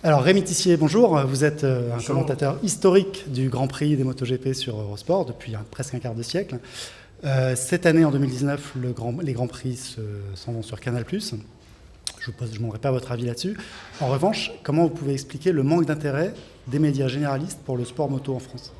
Alors Rémi Tissier, bonjour. Vous êtes un Bonjour. commentateur historique du Grand Prix des MotoGP sur Eurosport depuis presque un quart de siècle. Cette année, en 2019, les Grands Prix s'en vont sur Canal+. Je ne demanderai pas votre avis là-dessus. En revanche, comment vous pouvez expliquer le manque d'intérêt des médias généralistes pour le sport moto en France ?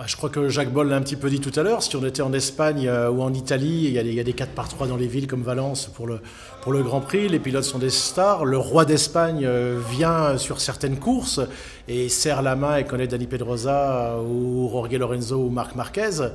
Je crois que Jacques Boll l'a un petit peu dit tout à l'heure. Si on était en Espagne ou en Italie, il y a des 4x3 dans les villes comme Valence pour le Grand Prix. Les pilotes sont des stars. Le roi d'Espagne vient sur certaines courses et serre la main et connaît Dani Pedrosa ou Jorge Lorenzo ou Marc Marquez.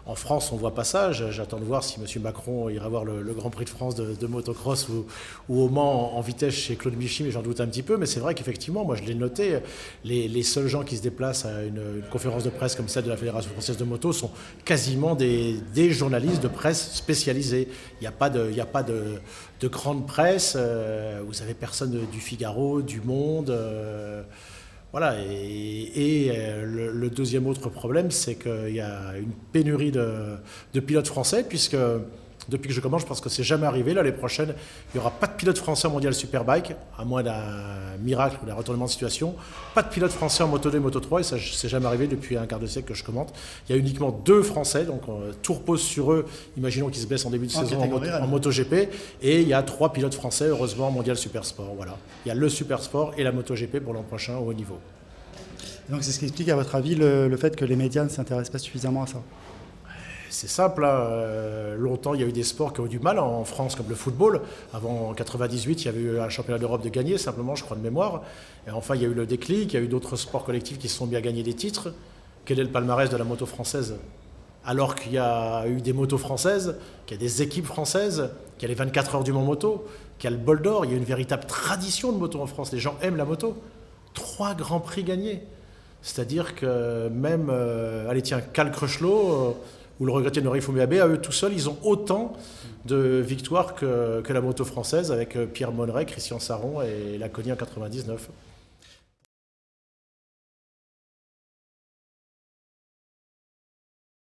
En France, on ne voit pas ça. J'attends de voir si M. Macron ira voir le Grand Prix de France de motocross ou au Mans en vitesse chez Claude Michy, mais j'en doute un petit peu. Mais c'est vrai qu'effectivement, moi je l'ai noté, les seuls gens qui se déplacent à une conférence de presse comme celle de la Fédération française de moto sont quasiment des journalistes de presse spécialisés. Il n'y a pas de grande presse. Vous avez personne du Figaro, du Monde. Voilà, le deuxième autre problème, c'est qu'il y a une pénurie de pilotes français, puisque depuis que je commence, je pense que c'est jamais arrivé. L'année prochaine, il n'y aura pas de pilote français en Mondial Superbike, à moins d'un miracle ou d'un retournement de situation. Pas de pilote français en Moto 2 et Moto 3, et ça, c'est jamais arrivé depuis un quart de siècle que je commente. Il y a uniquement 2 Français, donc tout repose sur eux. Imaginons qu'ils se blessent en début de saison en MotoGP. Et il y a 3 pilotes français, heureusement, en Mondial Supersport. Voilà. Il y a le Supersport et la MotoGP pour l'an prochain au haut niveau. Donc c'est ce qui explique, à votre avis, le fait que les médias ne s'intéressent pas suffisamment à ça. C'est simple, hein. Longtemps il y a eu des sports qui ont eu du mal en France, comme le football. Avant, en 98, il y avait eu un championnat d'Europe de gagner, simplement, je crois de mémoire. Et enfin, il y a eu le déclic, il y a eu d'autres sports collectifs qui se sont mis à gagner des titres. Quel est le palmarès de la moto française ? Alors qu'il y a eu des motos françaises, qu'il y a des équipes françaises, qu'il y a les 24 heures du Mans Moto, qu'il y a le Bol d'Or, il y a une véritable tradition de moto en France. Les gens aiment la moto. 3 grands prix gagnés. C'est-à-dire que même, Cal Crutchlow ou le regretté Norifumi Abe, à eux tout seuls, ils ont autant de victoires que la moto française avec Pierre Monneret, Christian Saron et Laconi en 99.